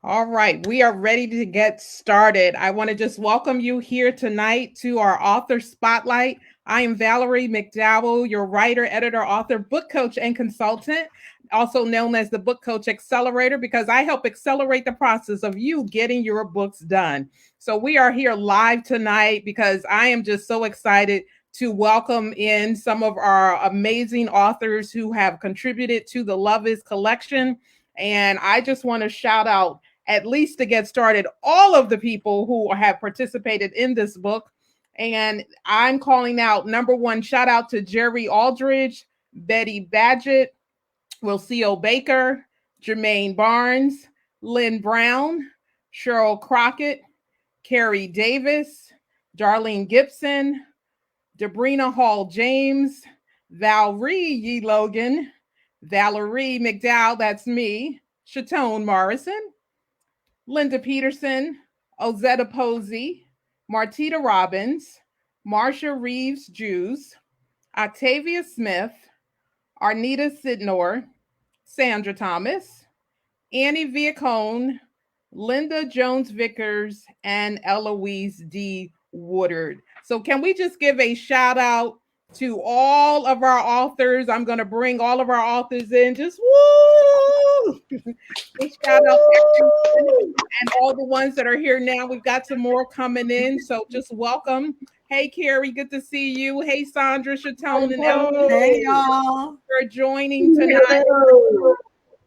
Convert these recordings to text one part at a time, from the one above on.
All right, we are ready to get started. I want to just welcome you here tonight to our author spotlight. I am Valerie McDowell, your writer, editor, author, book coach, and consultant, also known as the Book Coach Accelerator, because I help accelerate the process of you getting your books done. So we are here live tonight because I am just so excited to welcome in some of our amazing authors who have contributed to the Love Is collection. And I just want to shout out, at least to get started, all of the people who have participated in this book. And I'm calling out number one, shout out to Jerry Aldridge, Betty Badgett, Wilcio Baker, Jermaine Barnes, Lynn Brown, Cheryl Crockett, Kerry Davis, Darlene Gibson, Debrina Hall James, Valerie Yee Logan, Valerie McDowell, that's me, Chatone Morrison, Linda Peterson, Ozetta Posey, Martita Robbins, Marsha Reeves Jews, Octavia Smith, Arnita Sidnor, Sandra Thomas, Annie Viacone, Linda Jones Vickers, and Eloise D. Woodard. So can we just give a shout out to all of our authors? I'm going to bring all of our authors in. Just woo! Just shout out everyone and all the ones that are here now. We've got some more coming in. So just welcome. Hey, Kerry, good to see you. Hey, Sandra, Chatone, and Eloise. Hey, y'all. For joining tonight.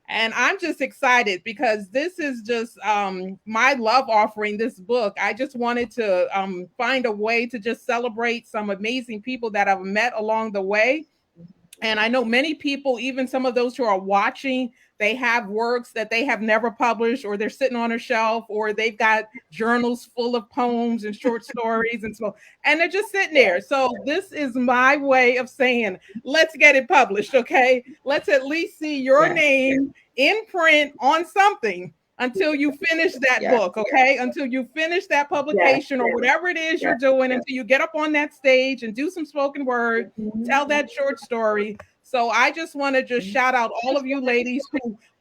And I'm just excited because this is just my love offering, this book. I just wanted to find a way to just celebrate some amazing people that I've met along the way. And I know many people, even some of those who are watching, they have works that they have never published, or they're sitting on a shelf, or they've got journals full of poems and short stories and so, and they're just sitting there. So this is my way of saying, let's get it published, okay? Let's at least see your name in print on something until you finish that book, okay? Until you finish that publication or whatever it is you're doing, until you get up on that stage and do some spoken word, tell that short story. So I just want to just shout out all of you ladies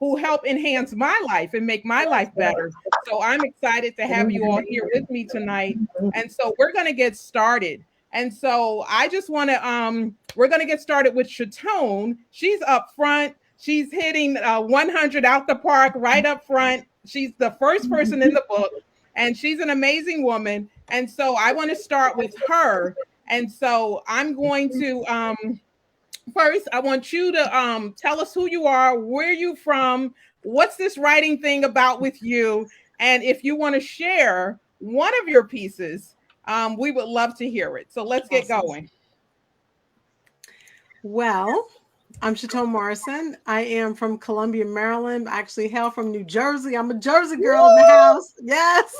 who help enhance my life and make my life better. So I'm excited to have you all here with me tonight. And so we're going to get started. And so I just want to, we're going to get started with Chatone. She's up front. She's hitting 100 out the park right up front. She's the first person in the book, and she's an amazing woman. And so I want to start with her. And so I'm going to, first, I want you to tell us who you are, where you from, what's this writing thing about with you, and if you want to share one of your pieces, we would love to hear it. So let's get going. Well, I'm Chatone Morrison. I am from Columbia, Maryland. I actually hail from New Jersey. I'm a Jersey girl in the house. Yes.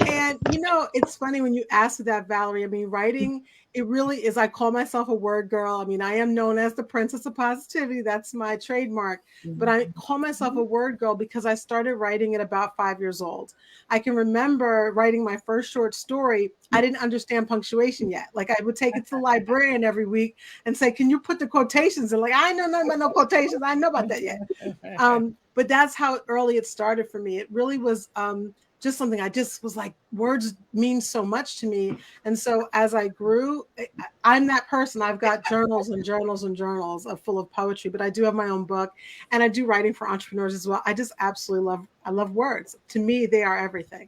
And, you know, it's funny when you ask that, Valerie. I mean, writing, it really is. I call myself a word girl. I mean, I am known as the Princess of Positivity. That's my trademark. But I call myself a word girl because I started writing at about 5 years old. I can remember writing my first short story. I didn't understand punctuation yet. Like, I would take it to the librarian every week and say, can you put the quotations in? Like, I know nothing about no quotations. I know about that yet. But that's how early it started for me. It really was just something I just was like, words mean so much to me. And so as I grew, I'm that person. I've got journals and journals and journals full of poetry, but I do have my own book, and I do writing for entrepreneurs as well. I just absolutely love words. To me, they are everything.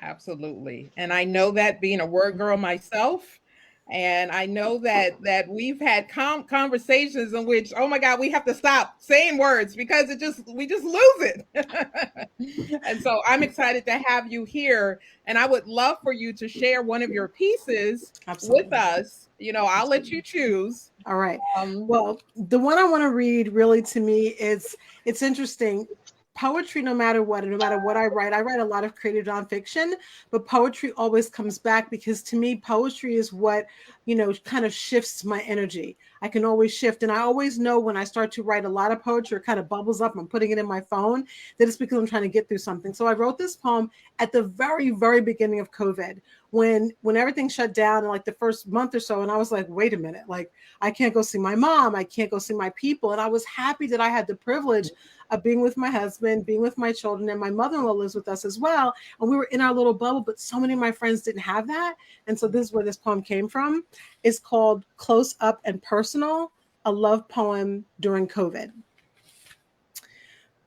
Absolutely. And I know that, being a word girl myself. And I know that we've had conversations in which, oh my God, we have to stop saying words because we just lose it. And so I'm excited to have you here. And I would love for you to share one of your pieces with us. You know, I'll let you choose. All right. Well, the one I want to read, really, to me, it's interesting. Poetry, no matter what I write a lot of creative nonfiction, but poetry always comes back because to me, poetry is what, you know, kind of shifts my energy. I can always shift. And I always know when I start to write a lot of poetry, it kind of bubbles up. I'm putting it in my phone, that it's because I'm trying to get through something. So I wrote this poem at the very, very beginning of COVID, when everything shut down in like the first month or so. And I was like, wait a minute, like I can't go see my mom. I can't go see my people. And I was happy that I had the privilege of being with my husband, being with my children, and my mother-in-law lives with us as well. And we were in our little bubble, but so many of my friends didn't have that. And so this is where this poem came from. It's called Close Up and Personal, a love poem during COVID.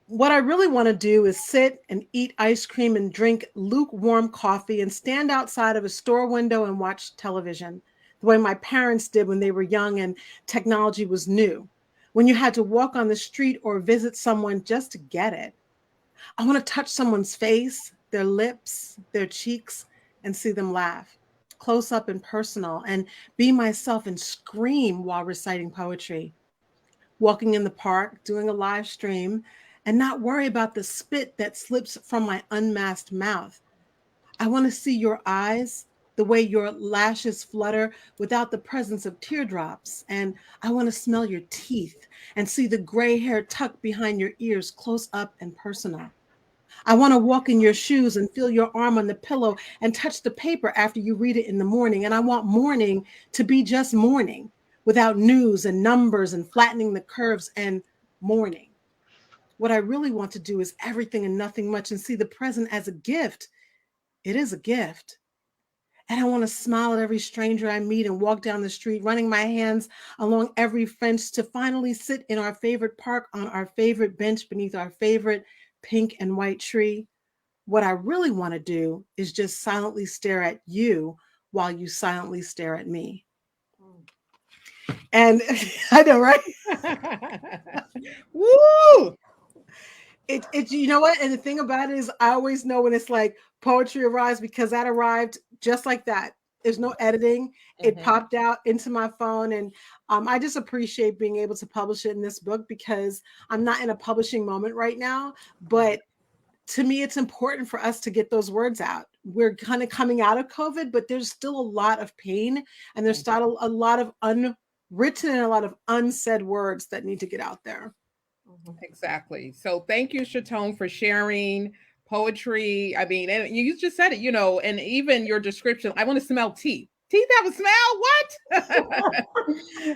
What I really want to do is sit and eat ice cream and drink lukewarm coffee and stand outside of a store window and watch television the way my parents did when they were young and technology was new. When you had to walk on the street or visit someone just to get it. I want to touch someone's face, their lips, their cheeks, and see them laugh, close up and personal, and be myself and scream while reciting poetry. Walking in the park, doing a live stream, and not worry about the spit that slips from my unmasked mouth. I want to see your eyes, the way your lashes flutter without the presence of teardrops. And I want to smell your teeth and see the gray hair tucked behind your ears, close up and personal. I want to walk in your shoes and feel your arm on the pillow and touch the paper after you read it in the morning. And I want morning to be just morning without news and numbers and flattening the curves and morning. What I really want to do is everything and nothing much and see the present as a gift. It is a gift. And I want to smile at every stranger I meet and walk down the street, running my hands along every fence to finally sit in our favorite park on our favorite bench beneath our favorite pink and white tree. What I really want to do is just silently stare at you while you silently stare at me. And I know, right? Woo! It you know what? And the thing about it is I always know when it's like poetry arrives because that arrived just like that. There's no editing. It Mhm. popped out into my phone. And I just appreciate being able to publish it in this book because I'm not in a publishing moment right now. But to me, it's important for us to get those words out. We're kind of coming out of COVID, but there's still a lot of pain and there's still a lot of unwritten and a lot of unsaid words that need to get out there. Exactly. So thank you, Chatone, for sharing poetry. I mean, and you just said it, and even your description. I want to smell teeth. Teeth have a smell? What?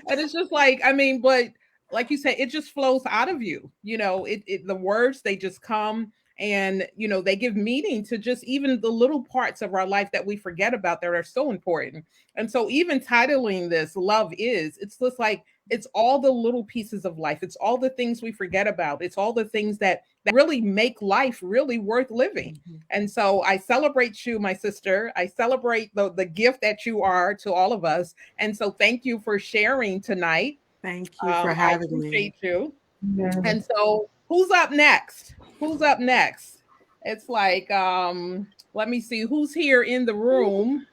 And it's just like, I mean, but like you said, it just flows out of you. The words, they just come, and they give meaning to just even the little parts of our life that we forget about that are so important. And so even titling this Love Is, it's just like it's all the little pieces of life. It's all the things we forget about. It's all the things that really make life really worth living. And so I celebrate you, my sister. I celebrate the gift that you are to all of us. And so thank you for sharing tonight. Thank you for I having me. appreciate you. Yeah. And so who's up next? Who's up next? It's like, let me see who's here in the room.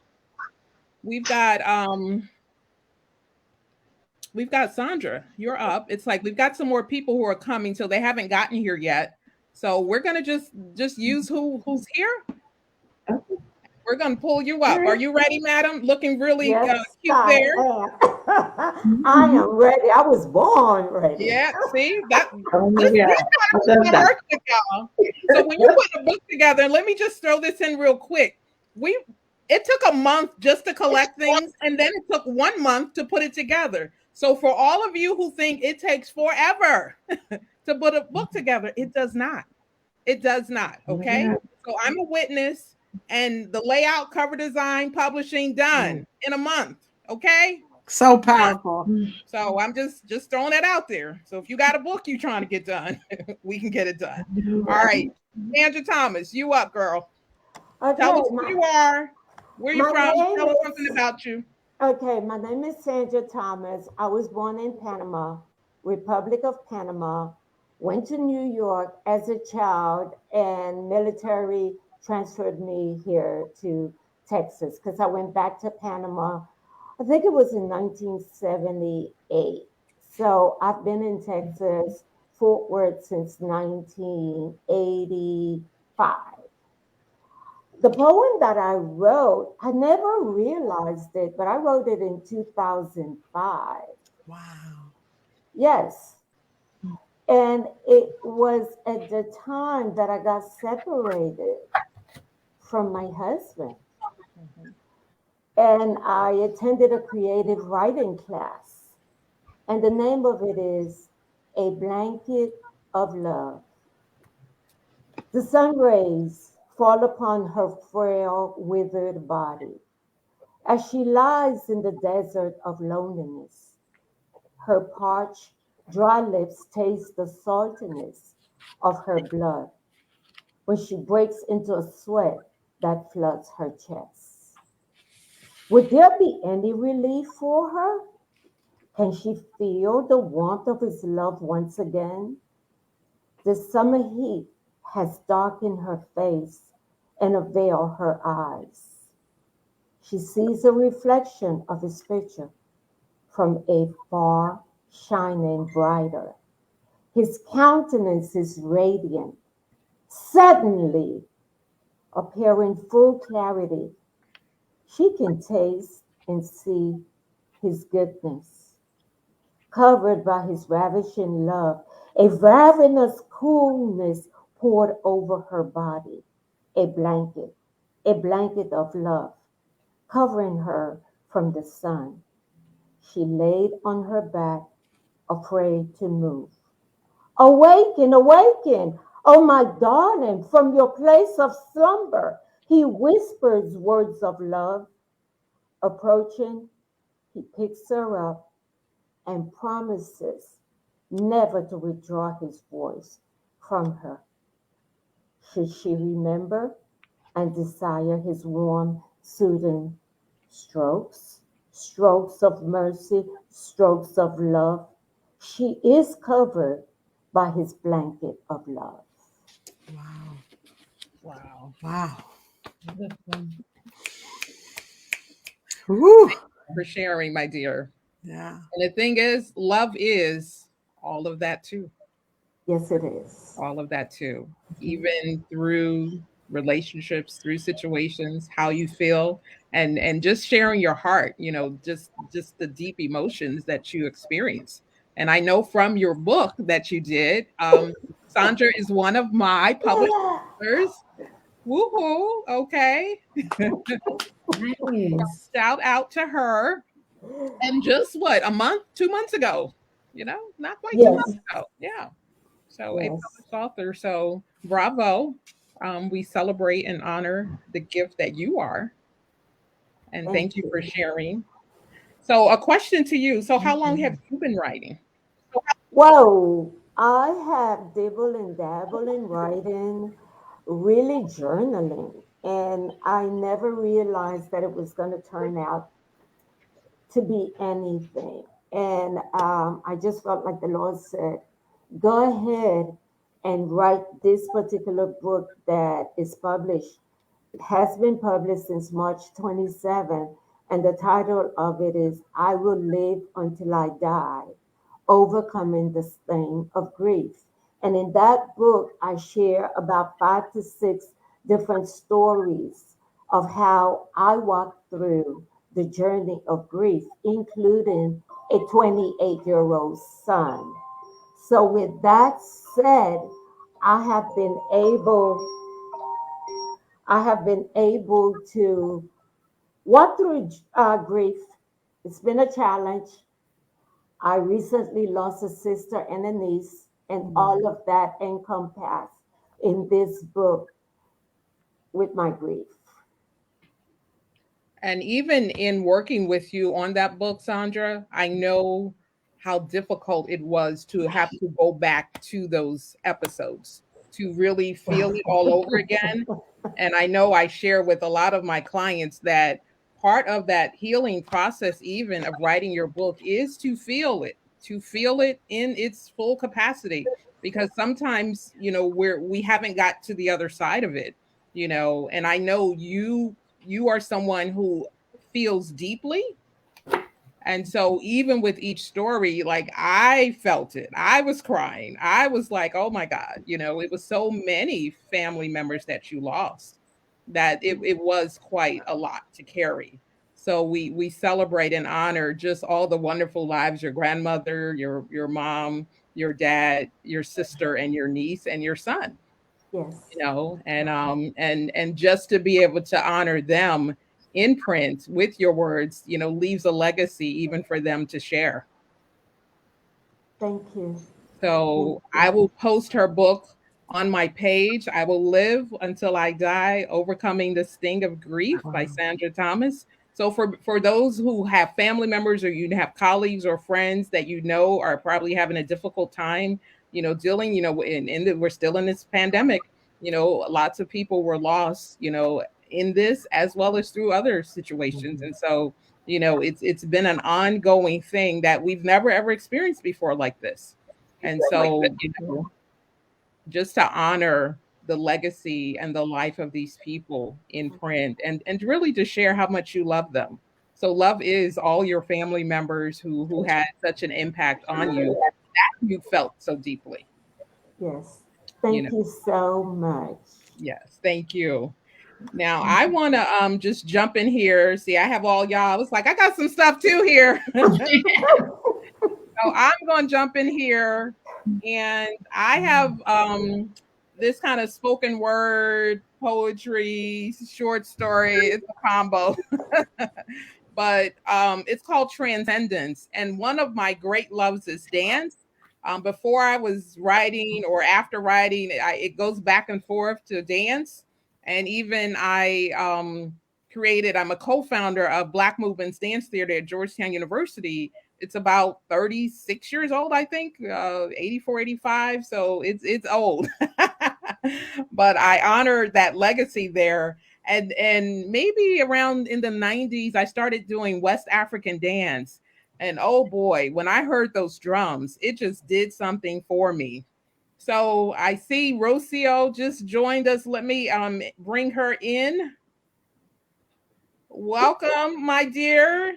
We've got Sandra. You're up. It's like we've got some more people who are coming, so they haven't gotten here yet. So we're gonna just use who's here. Okay. We're gonna pull you All up. Are right. you ready, madam? Looking really Yes, cute I there. am. I Mhm. am ready. I was born ready. Yeah. See that Oh my this God. I love that. work with y'all. So when you put a book together, and let me just throw this in real quick. We It took a month just to collect things, and then it took 1 month to put it together. So for all of you who think it takes forever to put a book together, it does not. It does not. Oh my Okay. God. So I'm a witness, and the layout, cover design, publishing done in a month. Okay. So Done. powerful. Mm. So I'm just throwing that out there. So if you got a book you're trying to get done, we can get it done. I know, All right? right. Sandra Thomas, you up, girl. Tell Okay, us who you are, where you my from. name Tell us something is about you. my name is Sandra Thomas. I was born in Panama, Republic of Panama. Went to New York as a child, and military transferred me here to Texas because I went back to Panama. I think it was in 1978. So I've been in Texas, Fort Worth since 1985. The poem that I wrote, I never realized it, but I wrote it in 2005. Wow. Yes. And it was at the time that I got separated from my husband. Mhm. And I attended a creative writing class. And the name of it is A Blanket of love. The sun rays fall upon her frail, withered body as she lies in the desert of loneliness. Her parched, dry lips taste the saltiness of her blood when she breaks into a sweat that floods her chest. Would there be any relief for her? Can she feel the warmth of his love once again? The summer heat has darkened her face and veiled her eyes. She sees a reflection of his picture from afar, shining brighter. His countenance is radiant, suddenly appearing full clarity. She can taste and see his goodness, covered by his ravishing love. A ravenous coolness poured over her body, a a blanket of love, covering her from the sun. She laid on her back, afraid to move. Awaken, awaken, oh my darling, from your place of slumber. He whispers words of love. Approaching, he picks her up and promises never to withdraw his voice from her. Should she remember and desire his warm, soothing strokes, strokes of mercy, strokes of love, she is covered by his blanket of love. Wow. Wow. Wow. Thank Woo. you for sharing, my dear. Yeah. And the thing is, love is all of that too. Yes, it is. All of that too. Even through relationships, through situations, how you feel, and just sharing your heart, just the deep emotions that you experience. And I know from your book that you did, Sandra is one of my published authors. Woohoo! Okay. Nice. Shout out to her. And just what, a month, 2 months ago, not quite 2 months Yes, ago. Yeah. So a yes. published author. So bravo. We celebrate and honor the gift that you are. And Thank thank you for you. sharing. So a question to you. So how Thank long have you. you been writing? Whoa, I have dabbled and dabbled in writing, really journaling, and I never realized that it was going to turn out to be anything. And I just felt like the Lord said, go ahead and write this particular book that is published. It has been published since March 27, and the title of it is I Will Live Until I Die, Overcoming the Sting of Grief. And in that book, I share about 5 to 6 different stories of how I walked through the journey of grief, including a 28-year-old son. So, with that said, I have been able I have been able to walk through grief. It's been a challenge. I recently lost a sister and a niece, and all of that encompassed in this book with my grief. And even in working with you on that book, Sandra, I know how difficult it was to have to go back to those episodes to really feel it all over again. And I know I share with a lot of my clients that part of that healing process, even of writing your book, is to feel it in its full capacity. Because sometimes, we haven't got to the other side of it, and I know you are someone who feels deeply. And so even with each story, like I felt it. I was crying. I was like, oh my God, it was so many family members that you lost that it was quite a lot to carry. So we celebrate and honor just all the wonderful lives, your grandmother, your mom, your dad, your sister, and your niece and your son, Yes. and just to be able to honor them in print with your words, leaves a legacy even for them to share. Thank you. So I will post her book on my page. I Will Live Until I Die, Overcoming the Sting of Grief by Sandra Thomas. So for those who have family members or you have colleagues or friends that you know are probably having a difficult time, dealing, we're still in this pandemic, lots of people were lost, in this as well as through other situations. And so, it's been an ongoing thing that we've never ever experienced before like this. And so, just to honor the legacy and the life of these people in print and really to share how much you love them. So love is all your family members who had such an impact on you that you felt so deeply. Yes. Thank you so much. Yes, thank you. Now I want to just jump in here. See, I have all y'all. I was like, I got some stuff too here. So I'm going to jump in here, and I have this kind of spoken word, poetry, short story. It's a combo, but it's called Transcendence. And one of my great loves is dance. Before I was writing or after writing, it goes back and forth to dance. And even I'm a co-founder of Black Movements Dance Theater at Georgetown University. It's about 36 years old, I think, 84, 85. So it's old. But I honor that legacy there. And maybe around in the 90s, I started doing West African dance. And oh boy, when I heard those drums, it just did something for me. So I see Rocio just joined us. Let me bring her in. Welcome, my dear.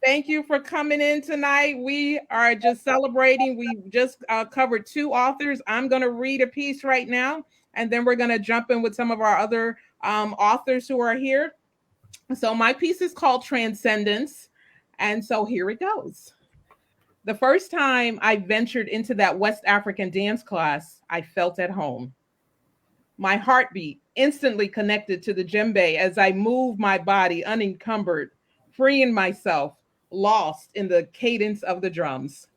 Thank you for coming in tonight. We are just celebrating. We just covered two authors. I'm going to read a piece right now, and then we're going to jump in with some of our other authors who are here. So my piece is called Transcendence. And so here it goes. The first time I ventured into that West African dance class, I felt at home. My heartbeat instantly connected to the djembe as I moved my body unencumbered, freeing myself, lost in the cadence of the drums.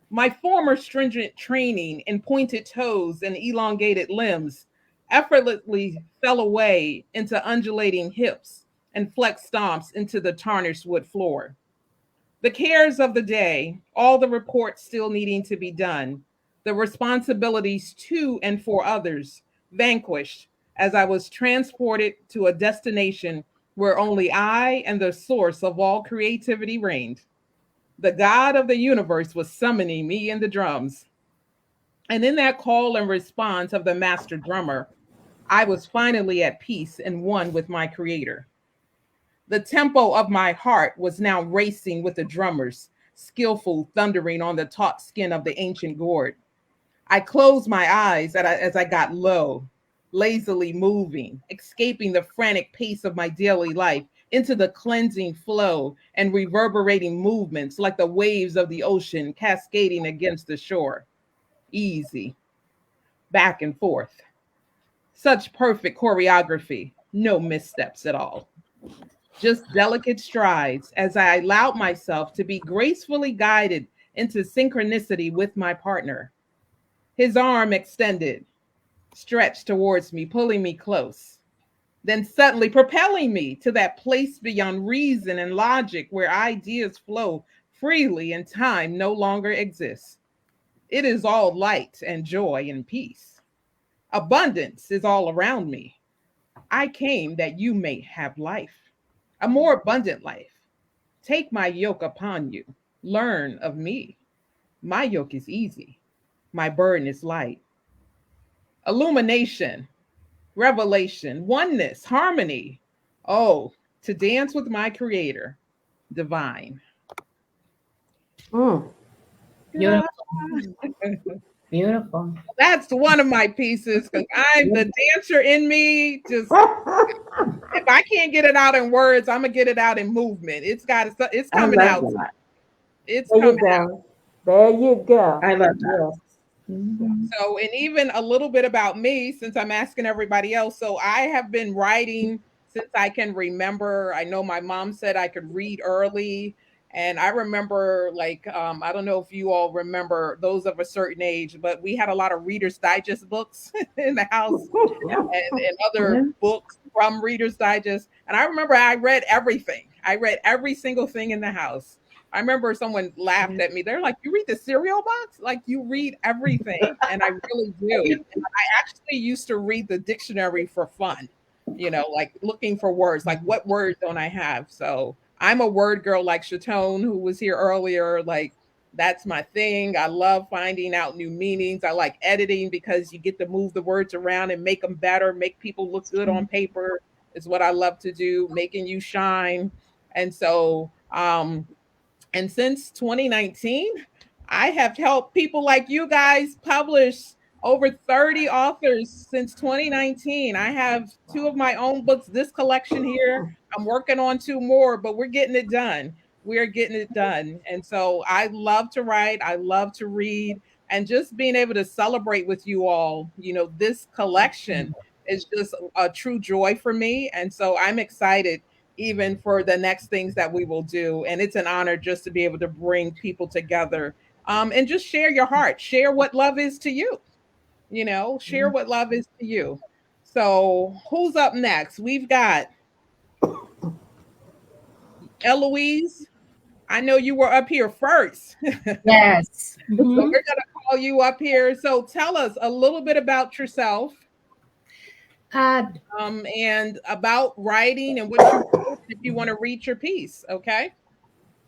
My former stringent training in pointed toes and elongated limbs effortlessly fell away into undulating hips and flexed stomps into the tarnished wood floor. The cares of the day, all the reports still needing to be done, the responsibilities to and for others vanquished as I was transported to a destination where only I and the source of all creativity reigned. The God of the universe was summoning me in the drums. And in that call and response of the master drummer, I was finally at peace and one with my creator. The tempo of my heart was now racing with the drummers, skillful thundering on the taut skin of the ancient gourd. I closed my eyes as I got low, lazily moving, escaping the frantic pace of my daily life into the cleansing flow and reverberating movements like the waves of the ocean cascading against the shore. Easy, back and forth. Such perfect choreography, no missteps at all. Just delicate strides as I allowed myself to be gracefully guided into synchronicity with my partner. His arm extended, stretched towards me, pulling me close, then suddenly propelling me to that place beyond reason and logic where ideas flow freely and time no longer exists. It is all light and joy and peace. Abundance is all around me. I came that you may have life, a more abundant life. Take my yoke upon you. Learn of me. My yoke is easy. My burden is light. Illumination, revelation, oneness, harmony. Oh, to dance with my creator, divine. Mm. Beautiful. Beautiful. That's one of my pieces because I'm the dancer in me. Just if I can't get it out in words, I'm gonna get it out in movement. It's coming out. That. It's There coming you out. go. There you go. I love that. Yes. So, and even a little bit about me, since I'm asking everybody else. So, I have been writing since I can remember. I know my mom said I could read early. And I remember, like, I don't know if you all remember, those of a certain age, but we had a lot of Reader's Digest books in the house, and other books from Reader's Digest. And I remember I read everything. I read every single thing in the house. I remember someone laughed at me. They're like, "You read the cereal box? Like you read everything?" And I really do. I actually used to read the dictionary for fun, like looking for words, like what words don't I have? So I'm a word girl like Chatone, who was here earlier. Like that's my thing. I love finding out new meanings. I like editing because you get to move the words around and make them better, make people look good on paper is what I love to do, making you shine. And so, and since 2019, I have helped people like you guys publish over 30 authors since 2019. I have two of my own books, this collection here. I'm working on two more, but we're getting it done. We're getting it done. And so I love to write, I love to read, and just being able to celebrate with you all, this collection is just a true joy for me. And so I'm excited even for the next things that we will do. And it's an honor just to be able to bring people together, and just share your heart, share what love is to you, share what love is to you. So, who's up next? We've got Eloise. I know you were up here first. Yes. So, we're going to call you up here. So, tell us a little bit about yourself. And about writing and what you wrote if you want to read your piece, okay?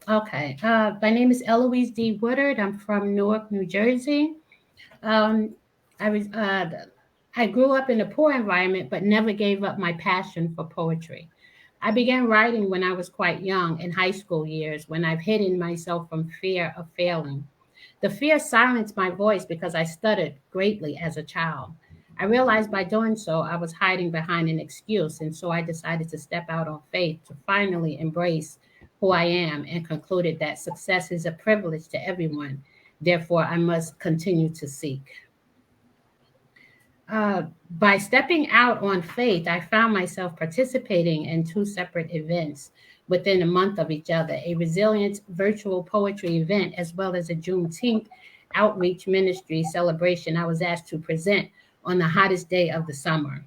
Okay. My name is Eloise D. Woodard. I'm from Newark, New Jersey. Um, I was I grew up in a poor environment, but never gave up my passion for poetry. I began writing when I was quite young in high school years, when I've hidden myself from fear of failing. The fear silenced my voice because I stuttered greatly as a child. I realized by doing so, I was hiding behind an excuse, and so I decided to step out on faith to finally embrace who I am and concluded that success is a privilege to everyone. Therefore, I must continue to seek. By stepping out on faith, I found myself participating in two separate events within a month of each other, a resilience virtual poetry event, as well as a Juneteenth outreach ministry celebration I was asked to present on the hottest day of the summer.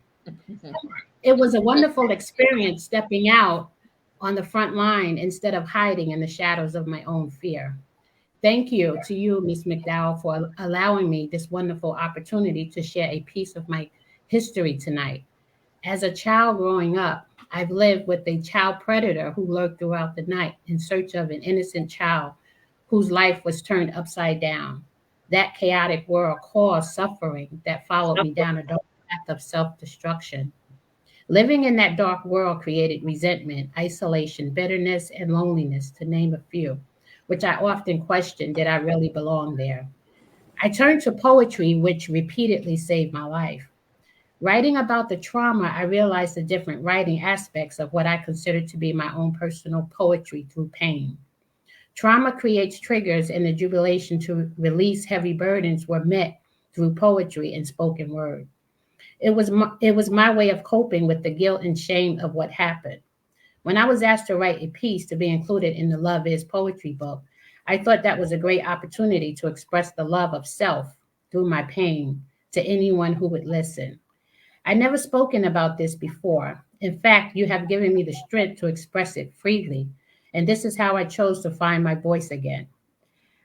It was a wonderful experience stepping out on the front line instead of hiding in the shadows of my own fear. Thank you to you, Ms. McDowell, for allowing me this wonderful opportunity to share a piece of my history tonight. As a child growing up, I've lived with a child predator who lurked throughout the night in search of an innocent child whose life was turned upside down. That chaotic world caused suffering that followed me down a dark path of self destruction. Living in that dark world created resentment, isolation, bitterness, and loneliness, to name a few, which I often questioned, did I really belong there? I turned to poetry, which repeatedly saved my life. Writing about the trauma, I realized the different writing aspects of what I considered to be my own personal poetry through pain. Trauma creates triggers, and the jubilation to release heavy burdens were met through poetry and spoken word. It was my way of coping with the guilt and shame of what happened. When I was asked to write a piece to be included in the Love Is Poetry book, I thought that was a great opportunity to express the love of self through my pain to anyone who would listen. I never spoken about this before. In fact, you have given me the strength to express it freely, and this is how I chose to find my voice again.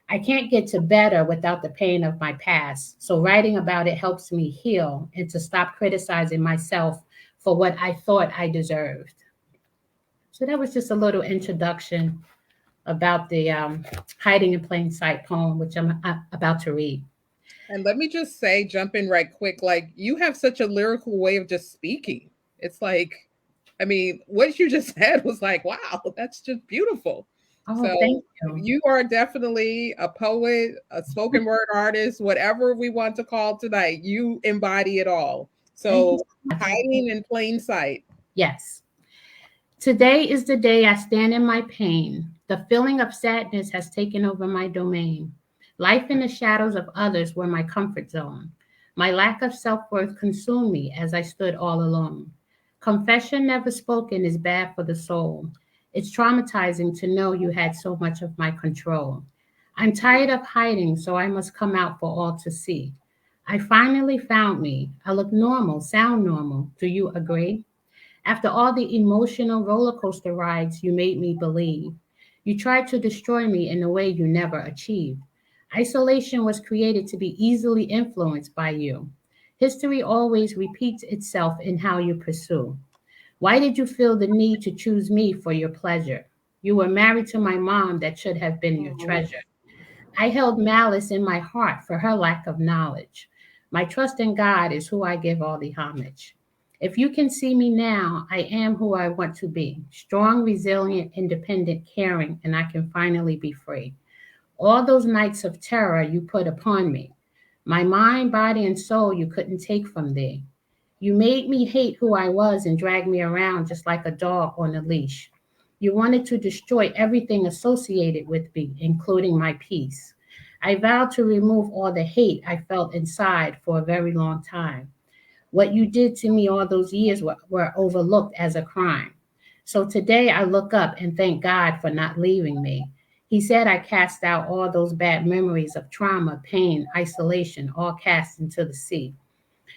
I can't get to better without the pain of my past, so writing about it helps me heal and to stop criticizing myself for what I thought I deserved. So that was just a little introduction about the Hiding in Plain Sight poem, which I'm about to read. And let me just say, jump in right quick, like you have such a lyrical way of just speaking. It's like, I mean, what you just said was like, wow, that's just beautiful. Oh, So thank you. you are definitely a poet, a spoken word artist, whatever we want to call tonight. You embody it all. Thank you So so much. hiding in plain sight. Yes. Today is the day I stand in my pain. The feeling of sadness has taken over my domain. Life in the shadows of others were my comfort zone. My lack of self-worth consumed me as I stood all alone. Confession never spoken is bad for the soul. It's traumatizing to know you had so much of my control. I'm tired of hiding, so I must come out for all to see. I finally found me. I look normal, sound normal. Do you agree? After all the emotional roller coaster rides you made me believe, you tried to destroy me in a way you never achieved. Isolation was created to be easily influenced by you. History always repeats itself in how you pursue. Why did you feel the need to choose me for your pleasure? You were married to my mom that should have been your treasure. I held malice in my heart for her lack of knowledge. My trust in God is who I give all the homage. If you can see me now, I am who I want to be strong, resilient, independent, caring, and I can finally be free. All those nights of terror you put upon me, my mind, body, and soul you couldn't take from thee. You made me hate who I was and dragged me around just like a dog on a leash. You wanted to destroy everything associated with me, including my peace. I vowed to remove all the hate I felt inside for a very long time. What you did to me all those years were overlooked as a crime. So today I look up and thank God for not leaving me. He said I cast out all those bad memories of trauma, pain, isolation, all cast into the sea.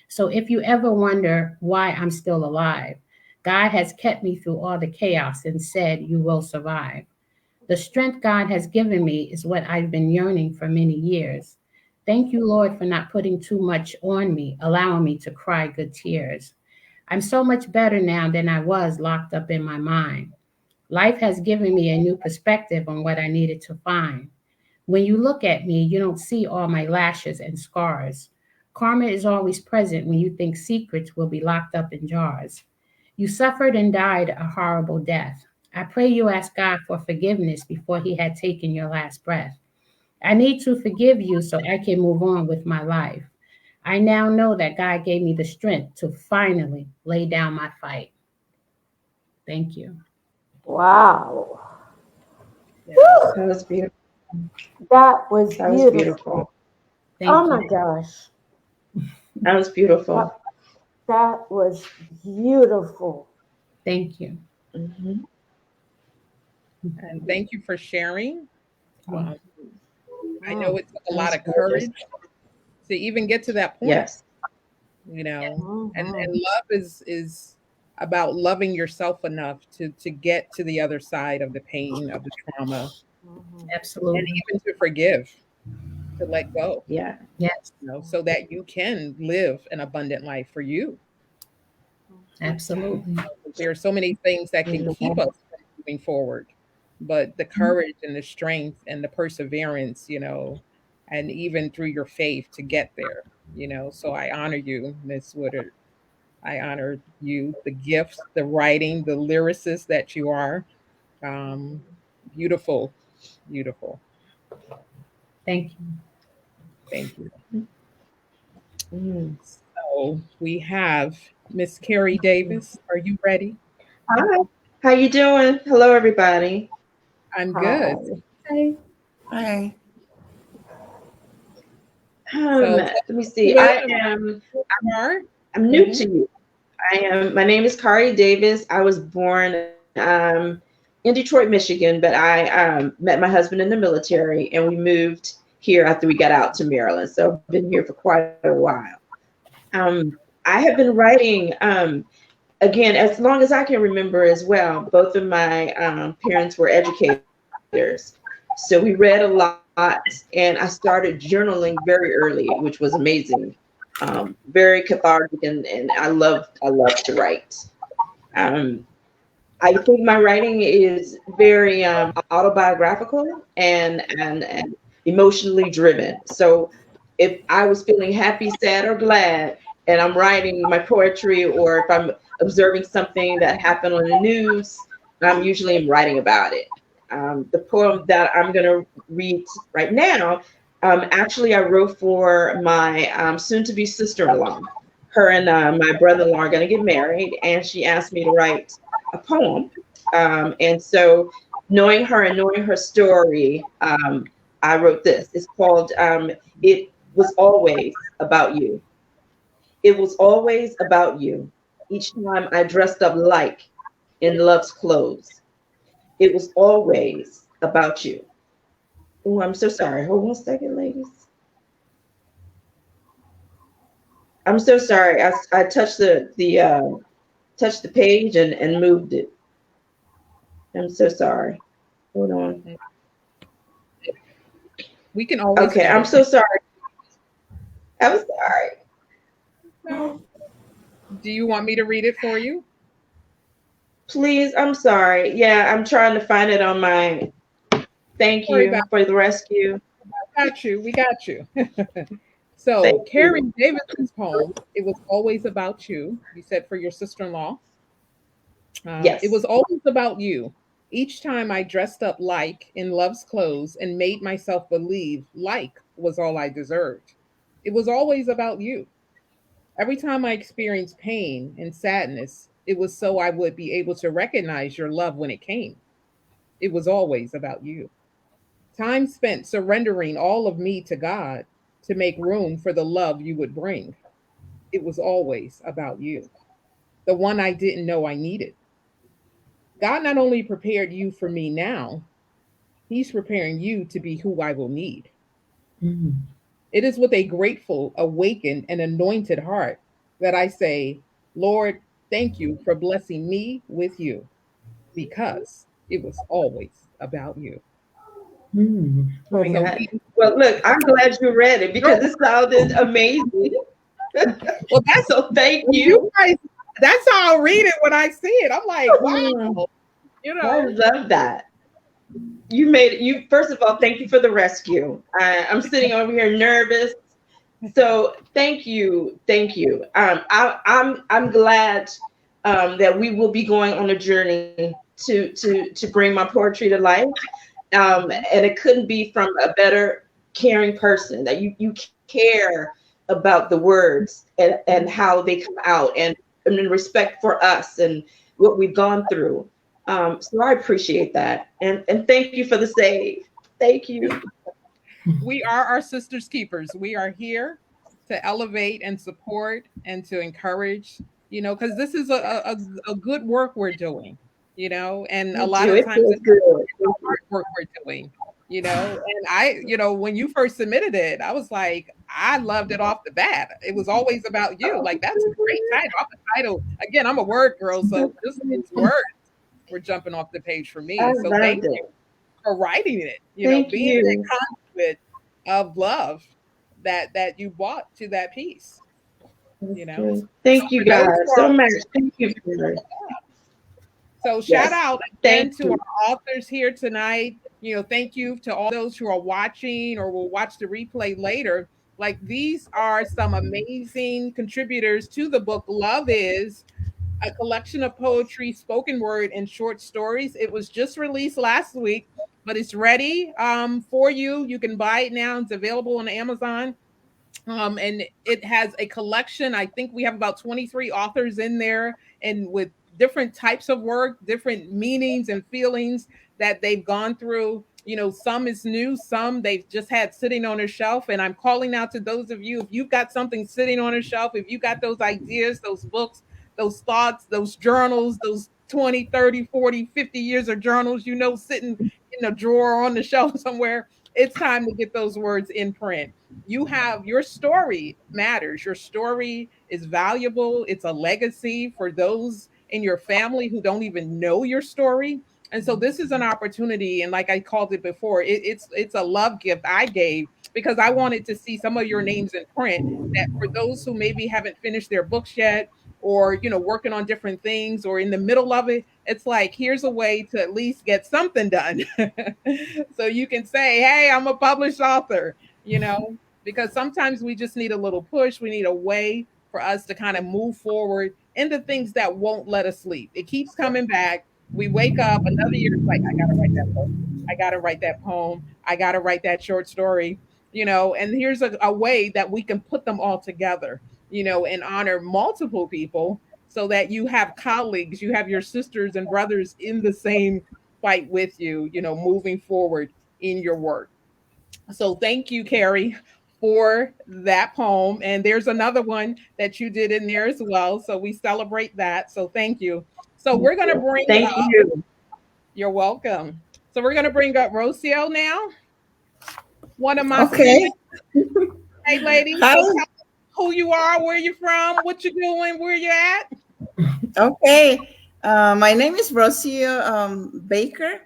So if you ever wonder why I'm still alive, God has kept me through all the chaos and said you will survive. The strength God has given me is what I've been yearning for many years. Thank you, Lord, for not putting too much on me, allowing me to cry good tears. I'm so much better now than I was locked up in my mind. Life has given me a new perspective on what I needed to find. When you look at me, you don't see all my lashes and scars. Karma is always present when you think secrets will be locked up in jars. You suffered and died a horrible death. I pray you ask God for forgiveness before he had taken your last breath. I need to forgive you so I can move on with my life. I now know that God gave me the strength to finally lay down my fight. Thank you. Wow. That was beautiful. That was That was beautiful. beautiful. Thank Oh you. my gosh. That was beautiful. That was beautiful. Thank you. Mhm. And thank you for sharing. Wow. I know it took a That lot was of gorgeous. courage to even get to that point, Yes. and Mhm. love is about loving yourself enough to get to the other side of the pain, of the trauma, Mhm. and Absolutely. even to forgive, to let go, Yeah. Yes, so that you can live an abundant life for you. absolutely. There are so many things that can keep Beautiful. us from moving forward, but the courage and the strength and the perseverance, and even through your faith to get there, So I honor you, Miss Woodard. I honor you, the gifts, the writing, the lyricist that you are. Um, Beautiful, beautiful. Thank you. Thank you. Mm. So we have Miss Kerry Davis. Are you ready? Hi. How you doing? Hello, everybody. I'm good. Hi. Hey. Hi. So Let tell me us a see. little bit about who you are. I'm new Mhm. to you. My name is Kerry Davis. I was born in Detroit, Michigan, but I met my husband in the military and we moved here after we got out to Maryland. So I've been here for quite a while. I have been writing again as long as I can remember as well. Both of my parents were educators. So we read a lot and I started journaling very early, which was amazing. Very cathartic and I love to write. Um, I think my writing is very autobiographical and emotionally driven. So if I was feeling happy, sad, or glad, and I'm writing my poetry, or if I'm observing something that happened on the news, I'm usually writing about it. The poem that I'm going to read right now, actually, I wrote for my soon-to-be sister-in-law. Her and my brother-in-law are going to get married, and she asked me to write a poem. And so, knowing her and knowing her story, I wrote this. It's called It Was Always About You. It was always about you. Each time I dressed up like in love's clothes. It was always about you. Oh, I'm so sorry. Hold on 1 second, ladies. I'm so sorry. I touched touched the page and moved it. I'm so sorry. Hold on. We can always Okay, I'm edit. so sorry. I'm sorry. No. Do you want me to read it for you? Please, I'm sorry. Yeah, I'm trying to find it on my. Thank Sorry you about for the rescue. got you. We got you. So Thank Kerry you. Davis's poem, It Was Always About You. You said for your sister-in-law. It was Yes. always about you. Each time I dressed up like in love's clothes and made myself believe like was all I deserved. It was always about you. Every time I experienced pain and sadness, it was so I would be able to recognize your love when it came. It was always about you. Time spent surrendering all of me to God to make room for the love you would bring. It was always about you, the one I didn't know I needed. God not only prepared you for me now, He's preparing you to be who I will need. Mm. It is with a grateful, awakened, and anointed heart that I say, Lord, thank you for blessing me with you because it was always about you. Oh my So God. Well, look, I'm glad you read it because it sounded amazing. well, that's So thank when you you. guys. That's how I'll read it when I see it. I'm like, Mm, wow, you I know. love that. You made it. You first of all, thank you for the rescue. I'm sitting over here nervous. So thank you. I'm glad that we will be going on a journey to bring my poetry to life. Mhm. And it couldn't be from a better caring person that you care about the words and how they come out and in respect for us and what we've gone through. So I appreciate that. And thank you for the save. Thank you. We are our sisters' keepers. We are here to elevate and support and to encourage, because this is a good work we're doing, and a Thank lot you. of It times feels it's good. the Thank you. hard work we're doing, and when you first submitted it, I was like, I loved it off the bat. It was always about you. Like, that's a great title. Off the title. Again, I'm a word girl, so just it's words were jumping off the page for I me. So thank loved it. you for writing it, Thank being that you. conduit of love that you brought to that piece, you know. Okay. So Thank you for those guys who are so much. Thank you for so shout yes. out again Thank to you. our authors here tonight. Thank you to all those who are watching or will watch the replay later. Like, these are some amazing contributors to the book. Love is a collection of poetry, spoken word, and short stories. It was just released last week, but it's ready for you. You can buy it now. It's available on Amazon. And it has a collection. I think we have about 23 authors in there, and with different types of work, different meanings and feelings that they've gone through. Some is new, some they've just had sitting on a shelf. And I'm calling out to those of you, if you've got something sitting on a shelf, if you got those ideas, those books, those thoughts, those journals, those 20, 30, 40, 50 years of journals, sitting in a drawer on the shelf somewhere, it's time to get those words in print. You have your story matters. Your story is valuable. It's a legacy for those in your family who don't even know your story. And so this is an opportunity, and like I called it before, it's a love gift I gave because I wanted to see some of your names in print. That for those who maybe haven't finished their books yet, or working on different things, or in the middle of it, it's like, here's a way to at least get something done. So you can say, hey, I'm a published author, because sometimes we just need a little push. We need a way for us to kind of move forward into things that won't let us sleep. It keeps coming back. We wake up another year, it's like, I got to write that book. I got to write that poem. I got to write that short story, and here's a way that we can put them all together, and honor multiple people so that you have colleagues, you have your sisters and brothers in the same fight with you, moving forward in your work. So thank you, Kerry, for that poem. And there's another one that you did in there as well. So we celebrate that. So thank you. So we're going to bring Thank you. You're welcome. So we're going to bring up Rocio now, one of my Okay. students. Hey, lady. Hi. So tell us who you are, where you're from, what you're doing, where you're at. Okay. My name is Rocio Baker,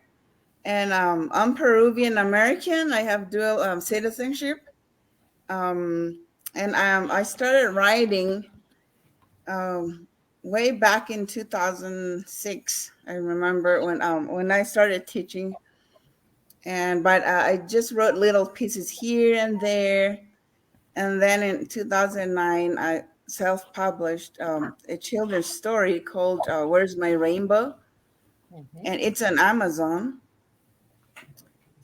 and I'm Peruvian American. I have dual citizenship. Um, and I started writing way back in 2006. I remember when I started teaching, but I just wrote little pieces here and there. And then in 2009, I self-published a children's story called "Where's My Rainbow," Mhm. and it's on Amazon.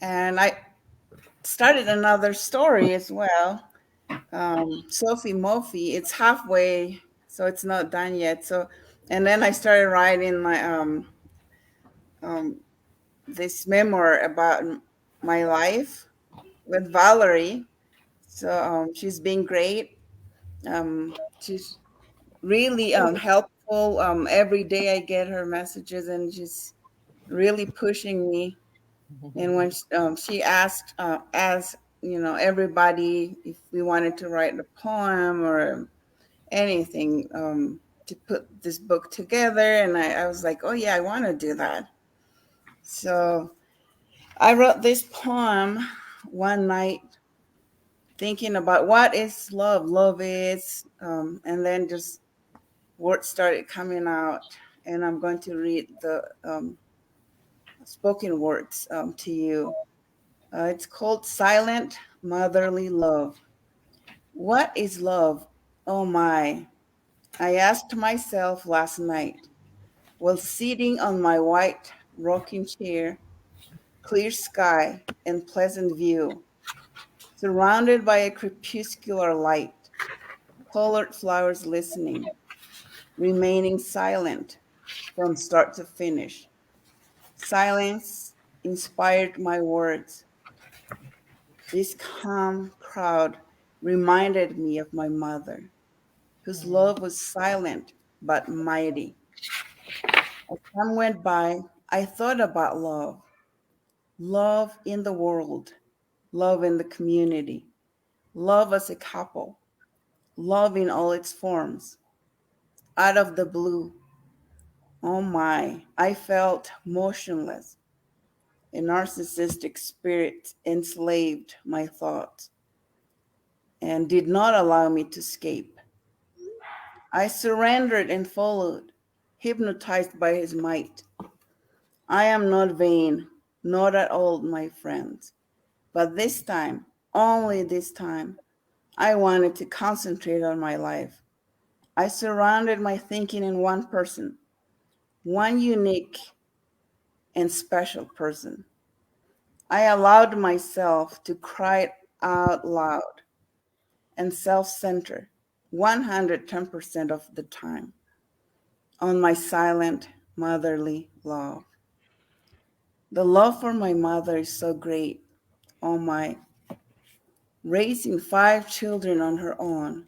And I started another story as well, Sophie Mophie. It's halfway, so it's not done yet. So, and then I started writing my um, this memoir about my life with Valerie. So she's been great. She's really helpful. Every day I get her messages, and she's really pushing me. And when she asked, as everybody, if we wanted to write a poem or anything, to put this book together, and I was like, oh yeah, I want to do that. So I wrote this poem one night, thinking about what is love. Love is, and then just words started coming out, and I'm going to read the spoken words to you. It's called Silent Motherly Love. What is love? Oh my. I asked myself last night while sitting on my white rocking chair, clear sky and pleasant view, surrounded by a crepuscular light, colored flowers listening, remaining silent from start to finish. Silence inspired my words. This calm crowd reminded me of my mother, whose love was silent but mighty. As time went by, I thought about love, love in the world, love in the community, love as a couple, love in all its forms. Out of the blue, oh my, I felt motionless. A narcissistic spirit enslaved my thoughts and did not allow me to escape. I surrendered and followed, hypnotized by his might. I am not vain, not at all, my friends. But this time, only this time, I wanted to concentrate on my life. I surrounded my thinking in one person, one unique and special person. I allowed myself to cry out loud and self center 110% of the time on my silent motherly love. The love for my mother is so great. Oh my, raising 5 children on her own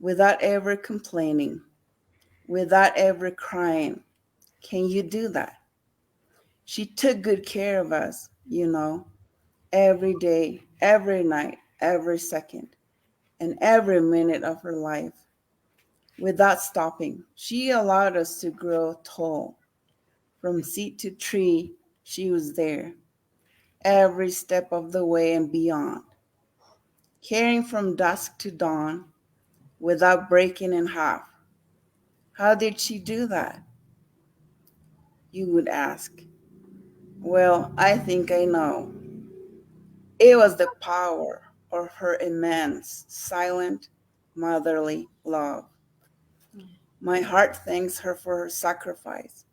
without ever complaining, without ever crying. Can you do that? She took good care of us, every day, every night, every second, and every minute of her life. Without stopping, she allowed us to grow tall. From seed to tree, she was there, every step of the way and beyond, caring from dusk to dawn without breaking in half. How did she do that? You would ask. Well, I think I know. It was the power of her immense, silent, motherly love. My heart thanks her for her sacrifice.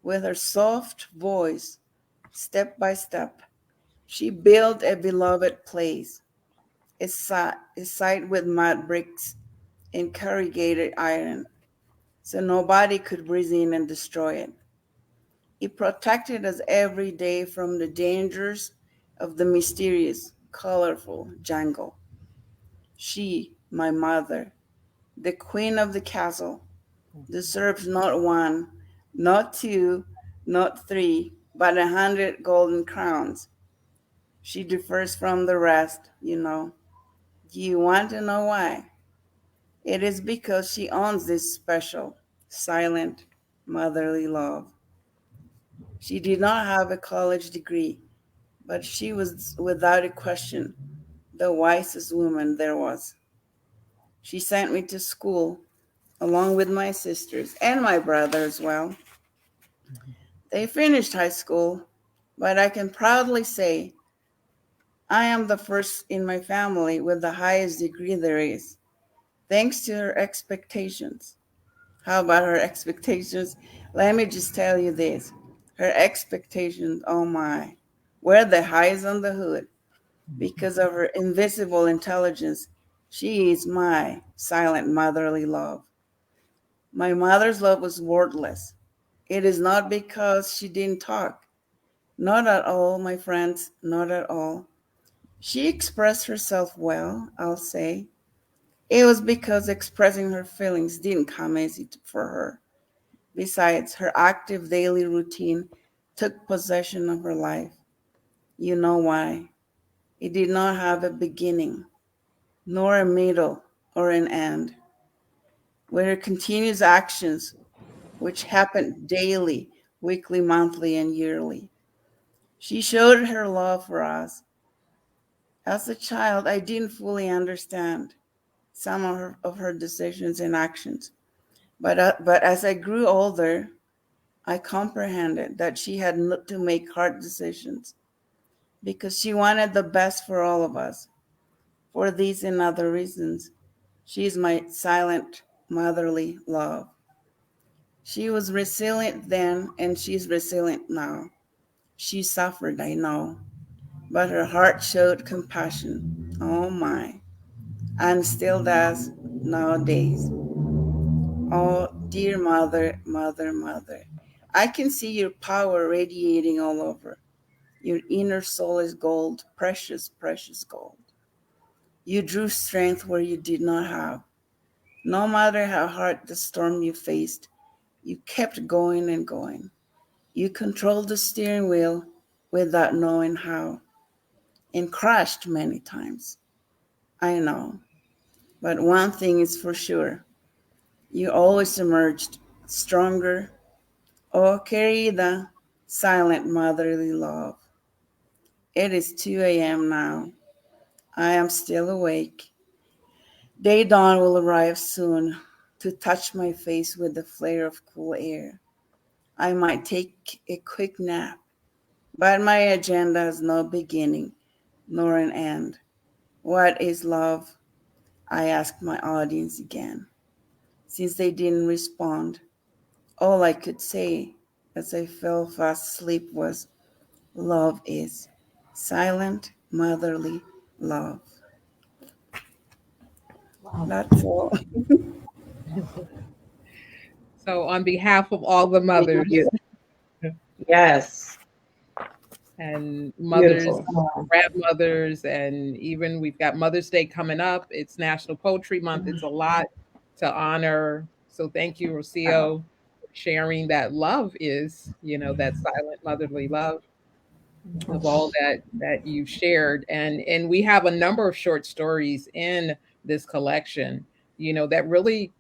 With her soft voice, step by step, she built a beloved place, a site with mud bricks and corrugated iron, so nobody could breeze in and destroy it. It protected us every day from the dangers of the mysterious, colorful jungle. She, my mother, the queen of the castle, deserves not one, not two, not three. but 100 golden crowns. She differs from the rest. Do you want to know why? It is because she owns this special, silent, motherly love. She did not have a college degree, but she was without a question the wisest woman there was. She sent me to school along with my sisters and my brother as well. They finished high school, but I can proudly say I am the first in my family with the highest degree there is, thanks to her expectations. How about her expectations? Let me just tell you this. Her expectations, oh my, were the highest on the hood. Because of her invisible intelligence, she is my silent motherly love. My mother's love was wordless. It is not because she didn't talk. Not at all, my friends, not at all. She expressed herself well, I'll say. It was because expressing her feelings didn't come easy for her. Besides, her active daily routine took possession of her life. You know why? It did not have a beginning, nor a middle or an end. With her continuous actions, which happened daily, weekly, monthly, and yearly, she showed her love for us. As a child, I didn't fully understand some of her decisions and actions. But as I grew older, I comprehended that she had to make hard decisions because she wanted the best for all of us. For these and other reasons, she is my silent motherly love. She was resilient then and she's resilient now. She suffered, I know, but her heart showed compassion. Oh my, and still does nowadays. Oh, dear mother, mother, mother. I can see your power radiating all over. Your inner soul is gold, precious, precious gold. You drew strength where you did not have. No matter how hard the storm you faced, you kept going and going. You controlled the steering wheel without knowing how, and crashed many times. I know. But one thing is for sure you always emerged stronger. Oh, querida, silent motherly love. It is 2 a.m. now. I am still awake. Day dawn will arrive soon to touch my face with the flare of cool air. I might take a quick nap, but my agenda has no beginning nor an end. What is love? I asked my audience again. Since they didn't respond, all I could say as I fell fast asleep was love is silent, motherly love. Wow. That's all. So, on behalf of all the Thank mothers you. Yes. and mothers, Beautiful. grandmothers, and even we've got Mother's Day coming up. It's National Poetry Month. It's a lot to honor. So, thank you, Wow. Rocio, for sharing that love is, that silent motherly love of all that you've shared. And we have a number of short stories in this collection, that really,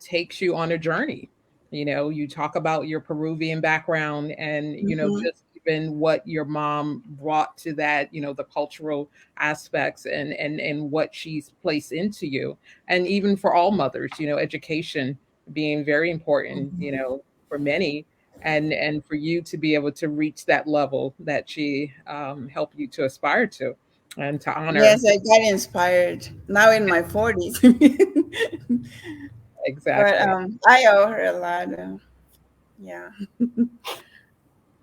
takes you on a journey. You talk about your Peruvian background and, Mhm. just even what your mom brought to that, the cultural aspects and what she's placed into you. And even for all mothers, education being very important, for many, and for you to be able to reach that level that she helped you to aspire to and to honor. Yes, I got inspired now in my 40s. But Exactly. I owe her a lot. Yeah.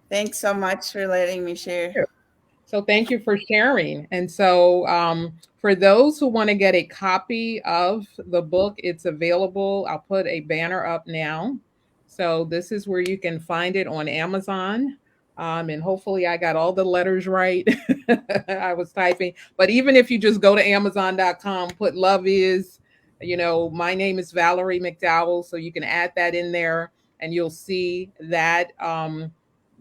Thanks so much for letting me share. So thank you for sharing. And so for those who want to get a copy of the book, it's available. I'll put a banner up now. So this is where you can find it on Amazon. And hopefully I got all the letters right. I was typing. But even if you just go to Amazon.com, put love is, my name is Valerie McDowell. So you can add that in there and you'll see that.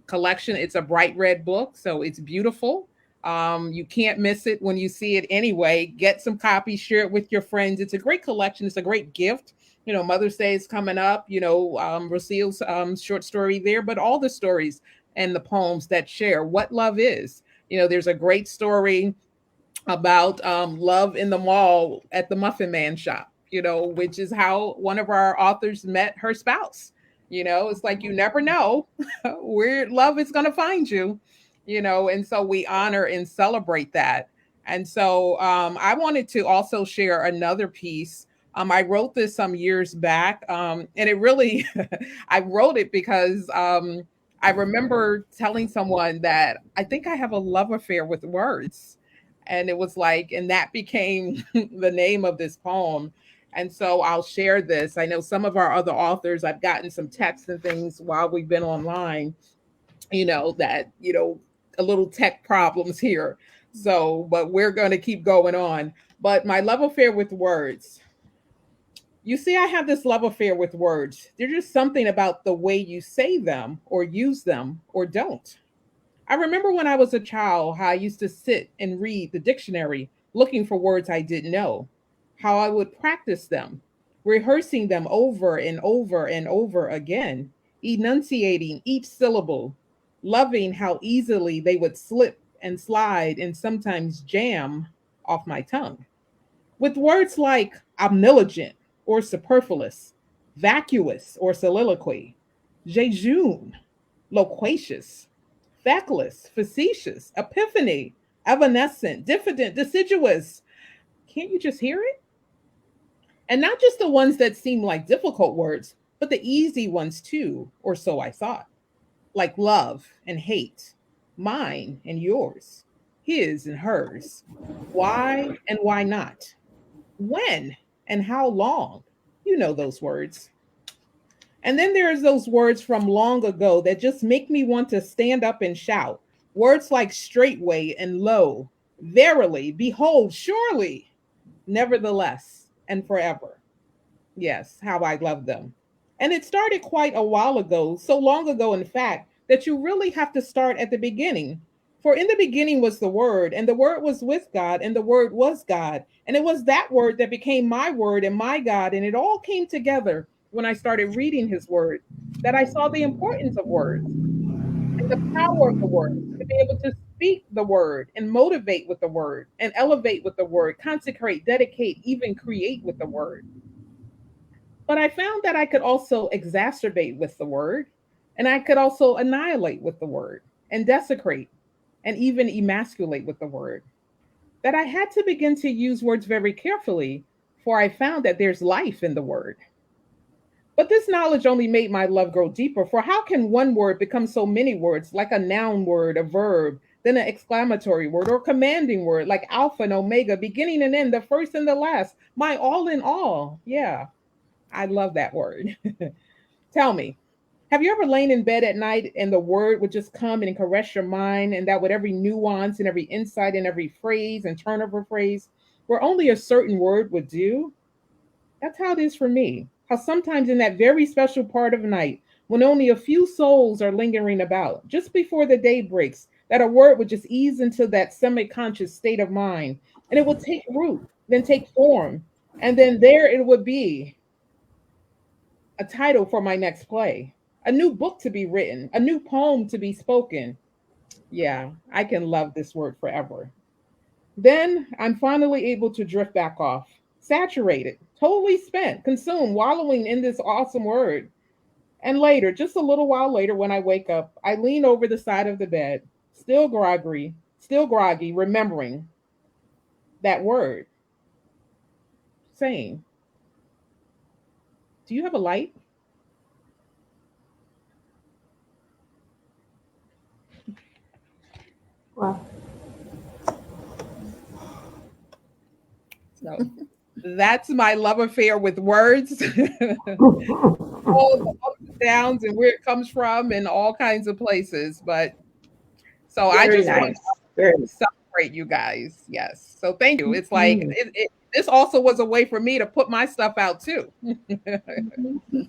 collection. It's a bright red book, so it's beautiful. You can't miss it when you see it anyway. Get some copies, share it with your friends. It's a great collection. It's a great gift. Mother's Day is coming up. Racille's short story there, but all the stories and the poems that share what love is. There's a great story about love in the mall at the Muffin Man shop, which is how one of our authors met her spouse. It's like you never know where love is going to find you, and so we honor and celebrate that. And so I wanted to also share another piece. I wrote this some years back, and it really, I wrote it because I remember telling someone that I think I have a love affair with words. And it was like, and that became the name of this poem. And so I'll share this. I know some of our other authors, I've gotten some texts and things while we've been online, a little tech problems here. So, but we're going to keep going on. But my love affair with words. You see, I have this love affair with words. There's just something about the way you say them or use them or don't. I remember when I was a child how I used to sit and read the dictionary looking for words I didn't know, how I would practice them, rehearsing them over and over and over again, enunciating each syllable, loving how easily they would slip and slide and sometimes jam off my tongue. With words like omniloquent or superfluous, vacuous or soliloquy, jejune, loquacious, feckless, facetious, epiphany, evanescent, diffident, deciduous. Can't you just hear it? And not just the ones that seem like difficult words, but the easy ones too, or so I thought, like love and hate, mine and yours, his and hers, why and why not, when and how long. You know those words. And then there's those words from long ago that just make me want to stand up and shout. Words like straightway and low, verily, behold, surely, nevertheless, and forever. Yes, how I love them. And it started quite a while ago, so long ago, in fact, that you really have to start at the beginning. For in the beginning was the Word, and the Word was with God, and the Word was God. And it was that Word that became my Word and my God. And it all came together when I started reading His Word, that I saw the importance of words and the power of the Word, to be able to speak the Word and motivate with the Word and elevate with the Word, consecrate, dedicate, even create with the Word. But I found that I could also exacerbate with the Word, and I could also annihilate with the Word and desecrate and even emasculate with the Word. That I had to begin to use words very carefully, for I found that there's life in the Word. But this knowledge only made my love grow deeper, for how can one word become so many words, like a noun word, a verb, then an exclamatory word, or commanding word, like Alpha and Omega, beginning and end, the first and the last, my all in all. Yeah, I love that word. Tell me, have you ever lain in bed at night and the word would just come and caress your mind, and that with every nuance and every insight and every phrase and turn of a phrase, where only a certain word would do? That's how it is for me. How sometimes in that very special part of night, when only a few souls are lingering about, just before the day breaks, that a word would just ease into that semi-conscious state of mind, and it would take root, then take form, and then there it would be, a title for my next play, a new book to be written, a new poem to be spoken. Yeah, I can love this word forever. Then I'm finally able to drift back off, saturated, totally spent, consumed, wallowing in this awesome word. And later, just a little while later, when I wake up, I lean over the side of the bed, still groggy, remembering that word, saying, do you have a light? Well, So that's my love affair with words. All the ups and downs and where it comes from and all kinds of places. But so I Very just want nice. Very to celebrate you guys. Yes. So thank you. It's like mhm, this also was a way for me to put my stuff out too. mhm.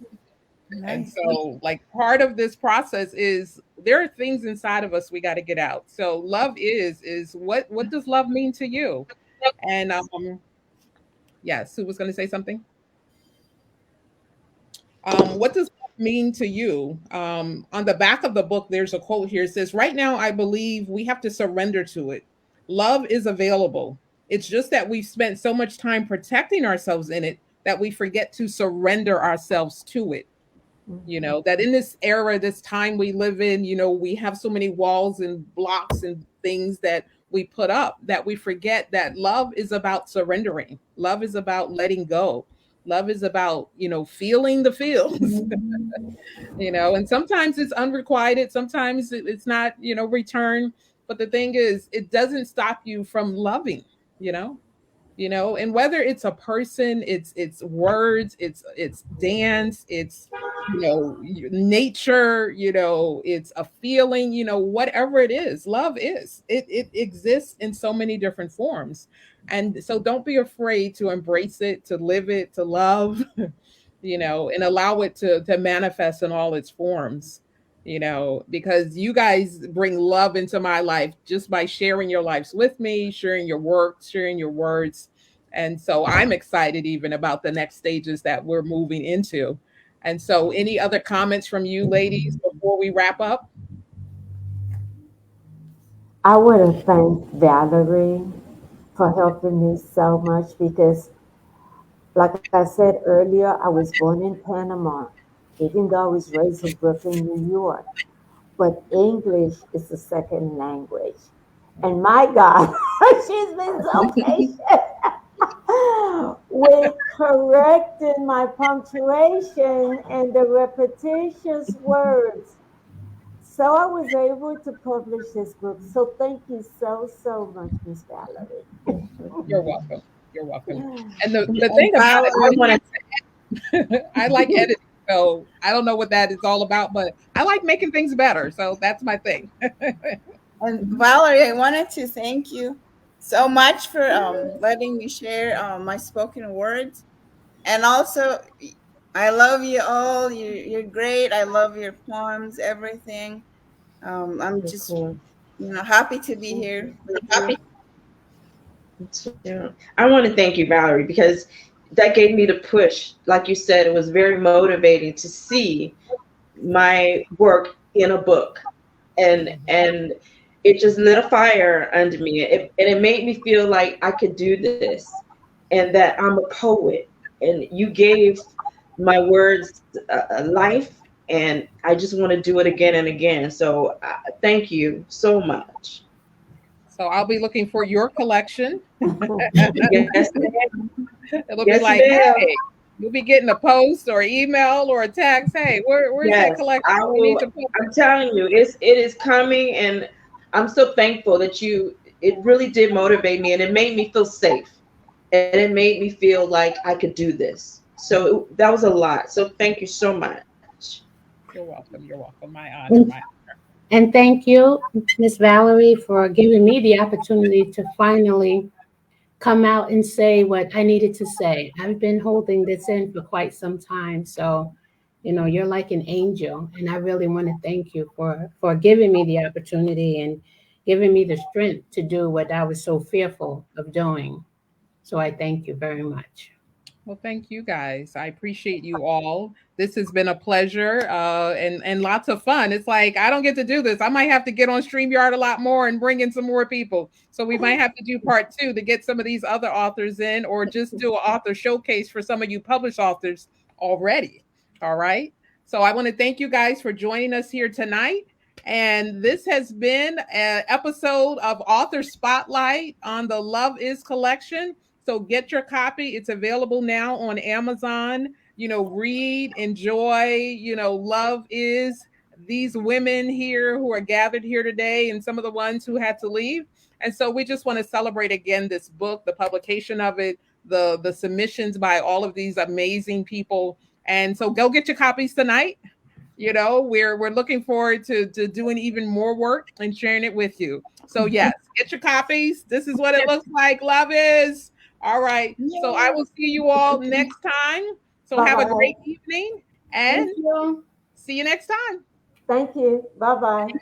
And Nice. so, like, part of this process is there are things inside of us we got to get out. So love is what does love mean to you? And yes, who was going to say something? What does love mean to you? On the back of the book, there's a quote here. It says, "Right now, I believe we have to surrender to it. Love is available. It's just that we've spent so much time protecting ourselves in it that we forget to surrender ourselves to it. You know, that in this era, this time we live in, you know, we have so many walls and blocks and things that we put up that we forget that love is about surrendering. Love is about letting go. Love is about, you know, feeling the feels, you know, and sometimes it's unrequited, sometimes it's not, you know, returned. But the thing is, it doesn't stop you from loving, you know, and whether it's a person, it's words, it's dance, it's, you know, nature, you know, it's a feeling, you know, whatever it is, love is, it exists in so many different forms. And so don't be afraid to embrace it, to live it, to love, you know, and allow it to manifest in all its forms, you know, because you guys bring love into my life just by sharing your lives with me, sharing your work, sharing your words. And so I'm excited even about the next stages that we're moving into. And so, any other comments from you ladies before we wrap up? I want to thank Valerie for helping me so much because, like I said earlier, I was born in Panama, even though I was raised in Brooklyn, New York. But English is the second language. And my God, she's been so patient with correcting my punctuation and the repetitious words. So I was able to publish this book. So thank you so, so much, Miss Valerie. You're welcome. You're welcome. And the And thing about it, I want I like editing. So I don't know what that is all about, but I like making things better. So that's my thing. And Valerie, I wanted to thank you so much for letting me share my spoken words. And also, I love you all. You're great. I love your poems, everything. I'm Of just, course. happy to be Thank here you. with you. Yeah. I want to thank you, Valerie, because that gave me the push. Like you said, it was very motivating to see my work in a book, and it just lit a fire under me. And it made me feel like I could do this, and that I'm a poet. And you gave my words a life, and I just want to do it again and again. So thank you so much. So I'll be looking for your collection. Yes, ma'am. It'll be Yes, like, ma'am. hey, you'll be getting a post or email or a text. Hey, where's that Yes, collection? I We need will. to put I'm telling you, it is coming, and I'm so thankful that you. It really did motivate me, and it made me feel safe, and it made me feel like I could do this. So that was a lot. So thank you so much. You're welcome. You're welcome. My honor. My And thank you, Miss Valerie, for giving me the opportunity to finally come out and say what I needed to say. I've been holding this in for quite some time. So, you're like an angel. And I really want to thank you for giving me the opportunity and giving me the strength to do what I was so fearful of doing. So I thank you very much. Well, thank you guys. I appreciate you all. This has been a pleasure and lots of fun. It's like I don't get to do this. I might have to get on StreamYard a lot more and bring in some more people. So we might have to do part two to get some of these other authors in, or just do an author showcase for some of you published authors already. All right. So I want to thank you guys for joining us here tonight. And this has been an episode of Author Spotlight on the Love Is collection. So get your copy. It's available now on Amazon. Read, enjoy, love is these women here who are gathered here today and some of the ones who had to leave. And so we just want to celebrate again this book, the publication of it, the submissions by all of these amazing people. And so go get your copies tonight. We're looking forward to doing even more work and sharing it with you. So yes, get your copies. This is what it looks like. Love is. All right. So I Yay. will see you all next time. So Bye have a bye. great evening Thank and you. see you next time. Thank you. Bye bye.